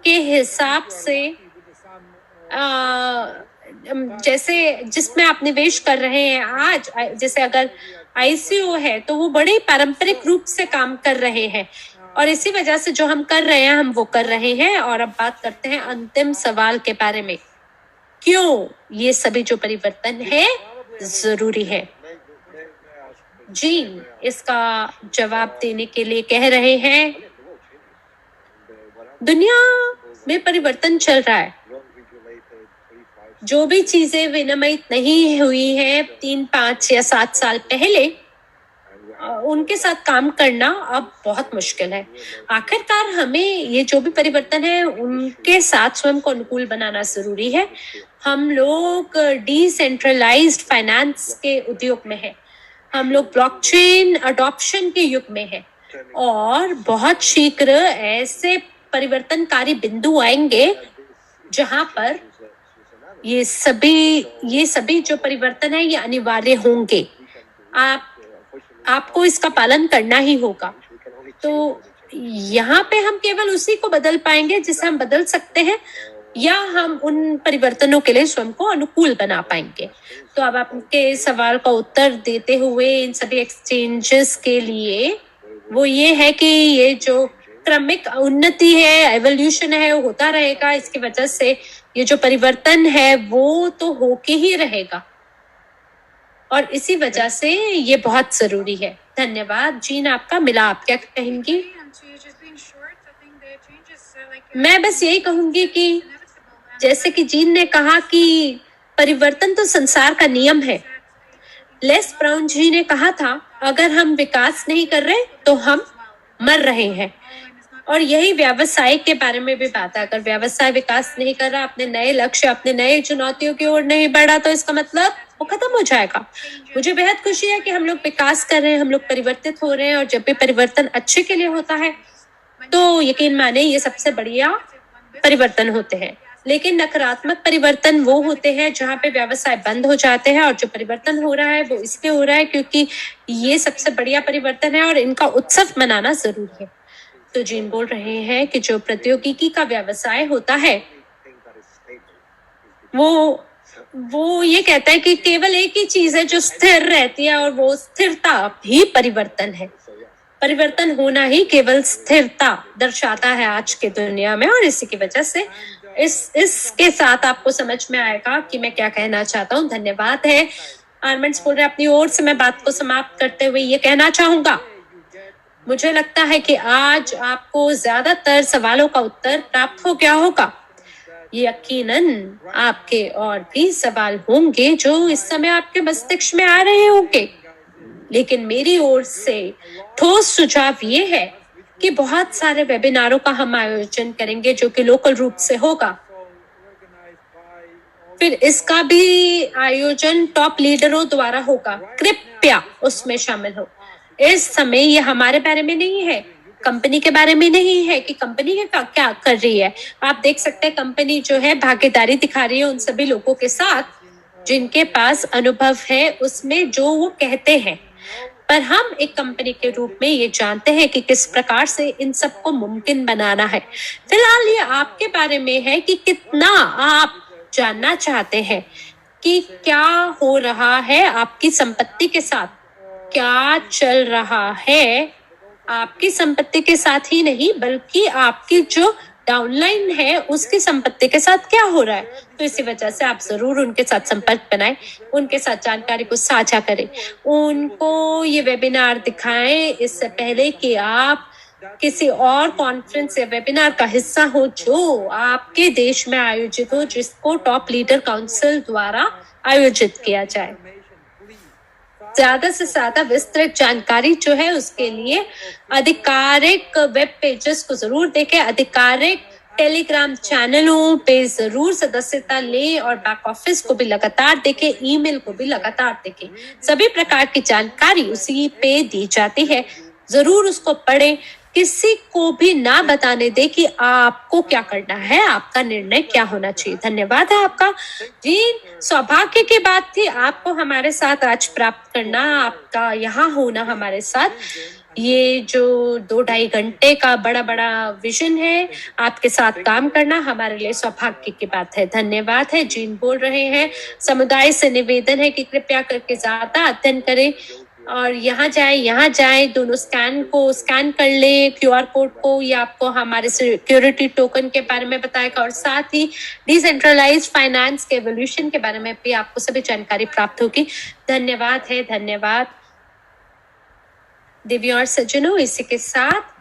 के हिसाब से जैसे जिसमें आप निवेश कर रहे हैं आज, जैसे अगर ICO है तो वो बड़े पारंपरिक रूप से काम कर रहे हैं और इसी वजह से जो हम कर रहे हैं हम वो कर रहे हैं। और अब बात करते हैं अंतिम सवाल के बारे में, क्यों ये सभी जो परिवर्तन है जरूरी है। जी इसका जवाब देने के लिए कह रहे हैं, दुनिया में परिवर्तन चल रहा है। जो भी चीजें विनियमित नहीं हुई है 3, 5 या 7 साल पहले, उनके साथ काम करना अब बहुत मुश्किल है। आखिरकार हमें ये जो भी परिवर्तन है उनके साथ स्वयं को अनुकूल बनाना जरूरी है। हम लोग डिसेंट्रलाइज्ड फाइनेंस के उद्योग में हैं, हम लोग ब्लॉकचेन अडॉप्शन के युग में हैं और बहुत शीघ्र ऐसे परिवर्तनकारी बिंदु आएंगे जहां पर ये सभी जो परिवर्तन है ये अनिवार्य होंगे। आपको इसका पालन करना ही होगा। तो यहाँ पे हम केवल उसी को बदल पाएंगे जिसे हम बदल सकते हैं, या हम उन परिवर्तनों के लिए स्वयं को अनुकूल बना पाएंगे। तो अब आपके सवाल का उत्तर देते हुए इन सभी एक्सचेंजेस के लिए वो ये है कि ये जो क्रमिक उन्नति है, एवोल्यूशन है, वो होता रहेगा। इसकी वजह से ये जो परिवर्तन है वो तो होके ही रहेगा। और इसी वजह से ये बहुत जरूरी है। धन्यवाद। जीन, आपका मिला, आप क्या कहेंगी? मैं बस यही कहूंगी कि जैसे कि जीन ने कहा कि परिवर्तन तो संसार का नियम है। लेस ब्राउन जी ने कहा था, अगर हम विकास नहीं कर रहे तो हम मर रहे हैं। और यही व्यवसाय के बारे में भी बात है। अगर व्यवसाय विकास नहीं कर रहा, अपने नए लक्ष्य, अपने नए चुनौतियों की ओर नहीं बढ़ा, तो इसका मतलब वो खत्म हो जाएगा। मुझे बेहद खुशी है कि हम लोग विकास कर रहे हैं, हम लोग परिवर्तित हो रहे हैं, और जब भी परिवर्तन अच्छे के लिए होता है तो यकीन माने ये सबसे बढ़िया परिवर्तन होते हैं। लेकिन नकारात्मक परिवर्तन वो होते हैं जहाँ पे व्यवसाय बंद हो जाते हैं, और जो परिवर्तन हो रहा है वो इसलिए हो रहा है क्योंकि ये सबसे बढ़िया परिवर्तन है और इनका उत्सव मनाना जरूरी है। तो जीन बोल रहे हैं कि जो प्रौद्योगिकी का व्यवसाय होता है वो ये कहता है कि केवल एक ही चीज है जो स्थिर रहती है, और वो स्थिरता भी परिवर्तन है। परिवर्तन होना ही केवल स्थिरता दर्शाता है आज के दुनिया में, और इसी की वजह से इसके साथ आपको समझ में आएगा कि मैं क्या कहना चाहता हूँ। धन्यवाद है। आर्मेंट्स बोल रहे हैं, अपनी ओर से मैं बात को समाप्त करते हुए ये कहना चाहूंगा, मुझे लगता है कि आज आपको ज्यादातर सवालों का उत्तर प्राप्त हो गया होगा। यकीनन आपके और भी सवाल होंगे जो इस समय आपके मस्तिष्क में आ रहे होंगे, लेकिन मेरी ओर से ठोस सुझाव ये है कि बहुत सारे वेबिनारों का हम आयोजन करेंगे जो कि लोकल रूप से होगा। फिर इसका भी आयोजन टॉप लीडरों द्वारा होगा। कृपया उसमें शामिल हो। इस समय ये हमारे बारे में नहीं है, कंपनी के बारे में नहीं है कि कंपनी क्या कर रही है। आप देख सकते हैं कंपनी जो है भागीदारी दिखा रही है उन सभी लोगों के साथ जिनके पास अनुभव है उसमें जो वो कहते हैं, पर हम एक कंपनी के रूप में ये जानते हैं कि किस प्रकार से इन सबको मुमकिन बनाना है। फिलहाल ये आपके बारे में है कि कितना आप जानना चाहते हैं कि क्या हो रहा है आपकी संपत्ति के साथ, क्या चल रहा है आपकी संपत्ति के साथ ही नहीं बल्कि आपकी जो डाउनलाइन है उसकी संपत्ति के साथ क्या हो रहा है। तो इसी वजह से आप जरूर उनके साथ संपर्क बनाएं, उनके साथ जानकारी को साझा करें, उनको ये वेबिनार दिखाएं इससे पहले कि आप किसी और कॉन्फ्रेंस या वेबिनार का हिस्सा हो जो आपके देश में आयोजित हो, जिसको टॉप लीडर काउंसिल द्वारा आयोजित किया जाए। ज्यादा से ज्यादा विस्तृत जानकारी जो है उसके लिए आधिकारिक वेब पेजेस को जरूर देखें, आधिकारिक टेलीग्राम चैनलों पे जरूर सदस्यता लें और बैक ऑफिस को भी लगातार देखें, ईमेल को भी लगातार देखें। सभी प्रकार की जानकारी उसी पे दी जाती है, जरूर उसको पढ़ें। किसी को भी ना बताने दे कि आपको क्या करना है, आपका निर्णय क्या होना चाहिए। धन्यवाद है आपका। जी, सौभाग्य की बात थी आपको हमारे साथ आज प्राप्त करना, आपका यहाँ होना हमारे साथ। ये जो 2-2.5 घंटे का बड़ा विजन है, आपके साथ काम करना हमारे लिए सौभाग्य की बात है। धन्यवाद है। जीन बोल रहे हैं, समुदाय से निवेदन है कि कृपया करके ज्यादा अध्ययन करें और यहाँ जाए, दोनों स्कैन कर ले QR कोड को, या आपको हमारे सिक्योरिटी टोकन के बारे में बताएगा और साथ ही डिसेंट्रलाइज्ड फाइनेंस के एवोल्यूशन के बारे में भी आपको सभी जानकारी प्राप्त होगी। धन्यवाद है। धन्यवाद देवियों और सज्जनों, इसी के साथ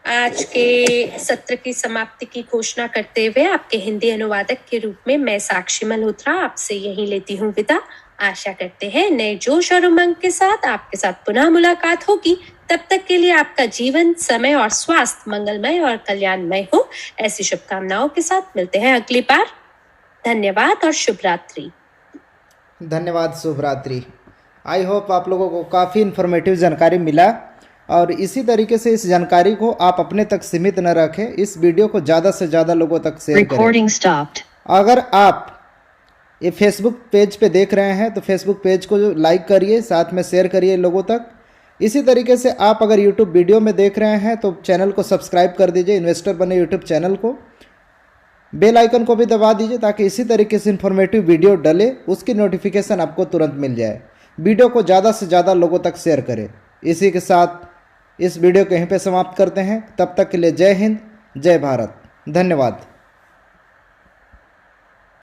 आज के सत्र की समाप्ति की घोषणा करते हुए आपके हिंदी अनुवादक के रूप में मैं साक्षी मल्होत्रा आपसे यहीं लेती हूँ विदा। आशा करते हैं नए जोश और उमंग के साथ आपके साथ पुनः मुलाकात होगी। तब तक के लिए आपका जीवन, समय और स्वास्थ्य मंगलमय और कल्याणमय हो, ऐसी शुभकामनाओं के साथ मिलते हैं अगली बार। धन्यवाद और शुभ रात्रि। धन्यवाद, शुभ रात्रि। आई होप आप लोगों को काफ़ी इन्फॉर्मेटिव जानकारी मिला, और इसी तरीके से इस जानकारी को आप अपने तक सीमित न रखें, इस वीडियो को ज़्यादा से ज़्यादा लोगों तक शेयर करें। अगर आप ये फेसबुक पेज पे देख रहे हैं तो फेसबुक पेज को लाइक करिए, साथ में शेयर करिए लोगों तक। इसी तरीके से आप अगर यूट्यूब वीडियो में देख रहे हैं तो चैनल को सब्सक्राइब कर दीजिए, इन्वेस्टर बने यूट्यूब चैनल को। बेल आइकन को भी दबा दीजिए ताकि इसी तरीके से इन्फॉर्मेटिव वीडियो डले उसकी नोटिफिकेशन आपको तुरंत मिल जाए। वीडियो को ज़्यादा से ज़्यादा लोगों तक शेयर करें। इसी के साथ इस वीडियो को यहीं पे समाप्त करते हैं। तब तक के लिए जय हिंद, जय भारत। धन्यवाद।